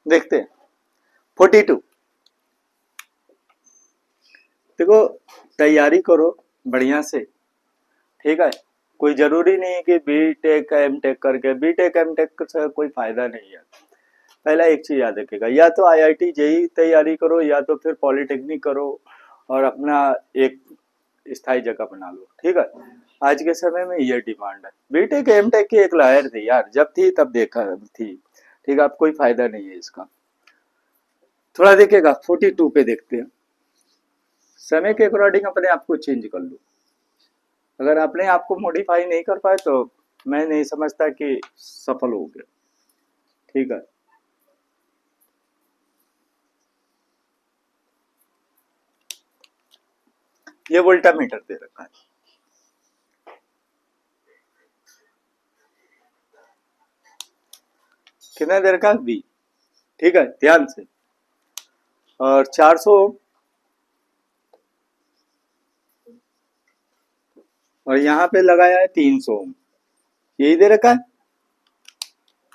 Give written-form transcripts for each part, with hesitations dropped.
देखते हैं 42। देखो तैयारी करो बढ़िया से, ठीक है। कोई जरूरी नहीं है कि बी टेक एम टेक करके, बी टेक एम टेक से कोई फायदा नहीं है। पहला एक चीज याद रखिएगा, या तो आईआईटी जेई तैयारी करो या तो फिर पॉलिटेक्निक करो और अपना एक स्थायी जगह बना लो, ठीक है। आज के समय में ये डिमांड है। बीटेक एमटेक की एक लहर थी यार, जब थी तब देखा थी, ठीक है। अब कोई फायदा नहीं है इसका। थोड़ा देखिएगा 42 पे देखते हैं। समय के अकॉर्डिंग अपने आप को चेंज कर लो। अगर अपने आप को मॉडिफाई नहीं कर पाए तो मैं नहीं समझता कि सफल हो गया, ठीक है। ये वोल्टामीटर दे रखा है, कितना दे रखा है V, ठीक है, ध्यान से। और 400 और यहाँ पे लगाया है 300, यही दे रखा है।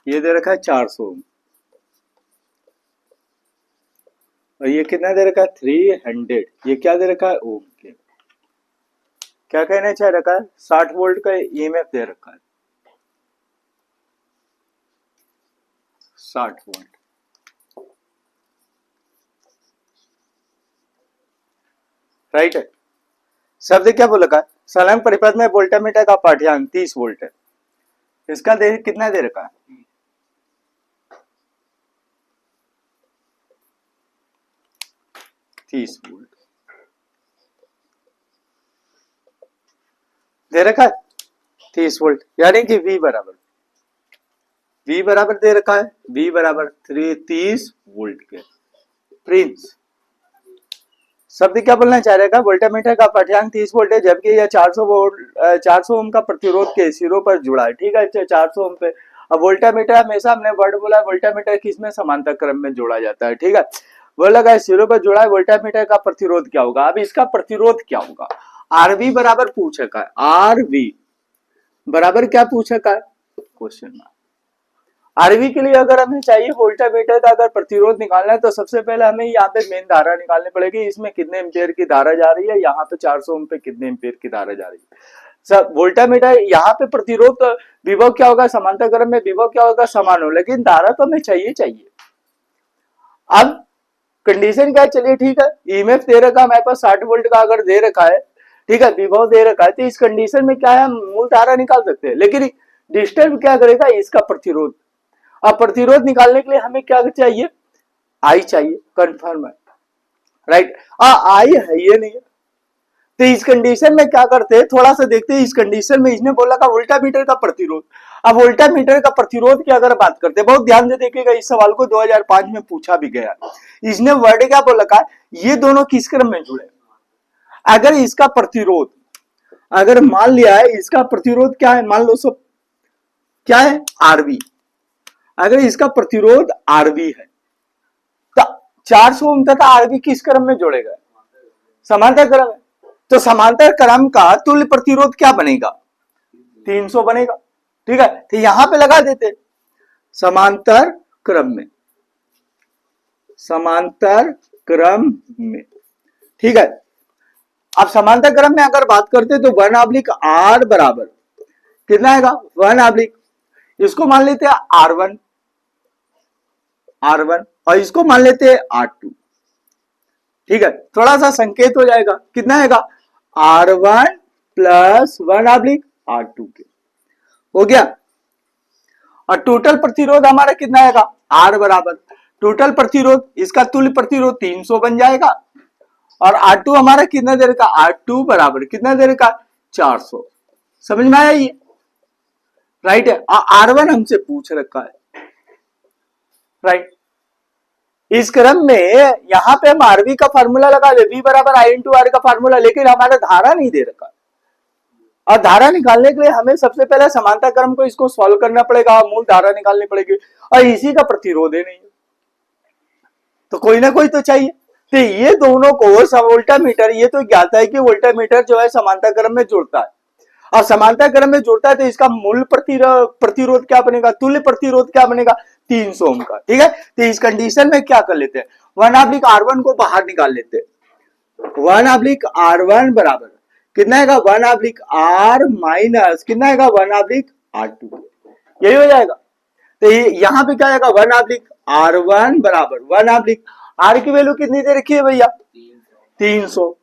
ये दे रखा है 400 और ये कितना दे रखा है 300। ये क्या दे रखा है ओम के, क्या कहना चाह रखा है 60 वोल्ट का ईएमएफ दे रखा है, 60 वोल्ट, राइट है। शब्द क्या बोल रखा है, संलग्न परिपथ में वोल्टामीटर का पाठ्यांक 30 वोल्ट है। इसका दे कितना दे रखा है 30 वोल्ट दे रखा है 30 वोल्ट, यानी कि V बराबर दे रखा है, V बराबर 30 वोल्ट के। प्रिंस शब्द क्या बोलना चाह रहा है, वोल्टामीटर का पाठ्यांक 30 वोल्ट है, जबकि यह 400 वोल्ट 400 ओम का प्रतिरोध के सिरों पर जुड़ा है, ठीक है। 400 ओम पे अब वोल्टामीटर हमेशा हमने वर्ड बोला, वोल्टामीटर किस में समांतर क्रम में जोड़ा जाता है, ठीक है। वो लगा सिरों पर जुड़ा है, वोल्टामीटर का प्रतिरोध क्या होगा। अब इसका प्रतिरोध क्या होगा, आरवी बराबर पूछ रखा है, आरवी बराबर क्या पूछ रखा है क्वेश्चन मार्क। आरवी के लिए अगर हमें चाहिए वोल्टामीटर का अगर प्रतिरोध निकालना है तो सबसे पहले हमें यहाँ पे मेन धारा निकालनी पड़ेगी, इसमें कितने एम्पियर की धारा जा रही है, यहाँ पे 400 ओम पे कितने एम्पियर की धारा जा रही है। सब वोल्टामीटर यहाँ पे प्रतिरोध विभव क्या होगा, समांतर क्रम में विभव क्या होगा, समान हो, लेकिन धारा तो हमें चाहिए। अब कंडीशन क्या है, चलिए ठीक है, ईएमएफ दे रखा हमारे पास 60 वोल्ट का अगर दे रखा है, ठीक है, विभव दे रखा है, तो इस कंडीशन में क्या है, मूल धारा निकाल सकते हैं, लेकिन डिस्टर्ब क्या करेगा इसका प्रतिरोध। अब प्रतिरोध निकालने के लिए हमें क्या चाहिए, आई चाहिए, कंफर्म है, राइट। आई है ये नहीं है, तो इस कंडीशन में क्या करते हैं, थोड़ा सा देखते हैं। इस कंडीशन में इसने बोला था वोल्टामीटर का प्रतिरोध। अब वोल्टामीटर का प्रतिरोध की अगर बात करते हैं, बहुत ध्यान से देखिएगा, इस सवाल को 2005 में पूछा भी गया। इसने वर्ड क्या बोला था, ये दोनों किस क्रम में जुड़े। अगर इसका प्रतिरोध, अगर मान लिया है इसका प्रतिरोध क्या है, मान लो सब क्या है आरवी, अगर इसका प्रतिरोध आरवी है तो 400 ओम तथा आरवी किस क्रम में जोड़ेगा, समांतर क्रम है। तो समांतर क्रम का तुल्य प्रतिरोध क्या बनेगा, 300 बनेगा, ठीक है। तो यहां पे लगा देते समांतर क्रम में, समांतर क्रम में, ठीक है। अब समांतर क्रम में अगर बात करते तो 1/r बराबर कितना आएगा 1/, इसको मान लेते हैं R1 और इसको मान लेते हैं R2, ठीक है। थोड़ा सा संकेत हो जाएगा, कितना आएगा R1 प्लस 1/R2 के, हो गया। और टोटल प्रतिरोध हमारा कितना आएगा, R बराबर टोटल प्रतिरोध, इसका तुल्य प्रतिरोध 300 बन जाएगा। और R2 हमारा कितना दे रखा, R2 बराबर कितना दे रखा 400। समझ में आया ये, राइट है। R1 हमसे पूछ रखा है, राइट। इस क्रम में यहां पे हम आरवी का फार्मूला लगा दे, V बराबर I इंटू आर का फार्मूला, लेकिन हमारा धारा नहीं दे रखा। और धारा निकालने के लिए हमें सबसे पहले समांतर क्रम को इसको सॉल्व करना पड़ेगा, मूल धारा निकालनी पड़ेगी, और इसी का प्रतिरोध है नहीं, तो कोई ना कोई तो चाहिए। तो ये दोनों को वोल्टामीटर, ये तो ज्ञात है कि वोल्टामीटर जो है समांतर क्रम में जुड़ता है, और समांतर क्रम में जुड़ता है तो इसका मूल प्रतिरोध क्या बनेगा, तुल्य प्रतिरोध क्या बनेगा, 300 ओम का, ठीक है। तो इस कंडीशन में क्या कर लेते हैं, 1/R1 को बाहर निकाल लेते हैं। 1/R1 बराबर कितना आएगा, 1/R माइनस कितना आएगा, 1/R2, यही हो जाएगा। तो यहाँ पे क्या आएगा, 1/R1 बराबर 1/R की वैल्यू कितनी दे रखी है भैया, 300,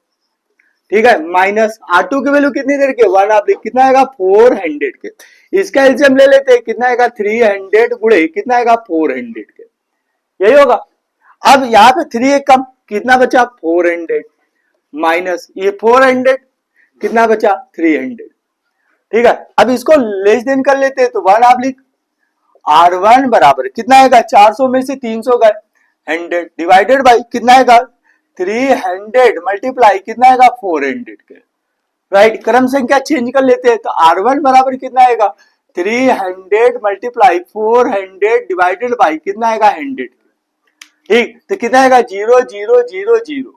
ठीक है, माइनस R2 की वैल्यू कितनी दे रखी है, 1/R कितना आएगा, 400 के। इसका एलसीएम ले लेते हैं, कितना आएगा, 300 गुणे कितना आएगा, 400 के, यही होगा। अब यहाँ पे 3 एक कम, कितना बचा, 400 माइनस ये 400 कितना बचा, 300, ठीक है। अब इसको लेस देन कर लेते हैं, तो 1/R1 बराबर कितना आएगा, 400 में से 300 गए 100 डिवाइडेड बाई कितना आएगा, 300 मल्टीप्लाई कितना आएगा, 400 के, राइट। क्रम संख्या चेंज कर लेते हैं, तो R1 बराबर कितना आएगा, 300 मल्टीप्लाई 400 डिवाइडेड बाई कितना आएगा, 100, ठीक। तो कितना आएगा, 0 0 0 0।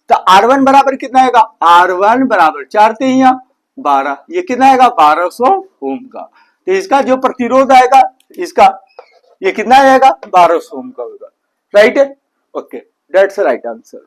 तो R1 बराबर कितना आएगा, R1 बराबर 4 3 12, ये कितना आएगा, 1200 ओम का। तो इसका जो प्रतिरोध आएगा इसका, ये कितना आएगा, 1200 ओम का होगा, राइट है, ओके, दैट्स राइट आंसर।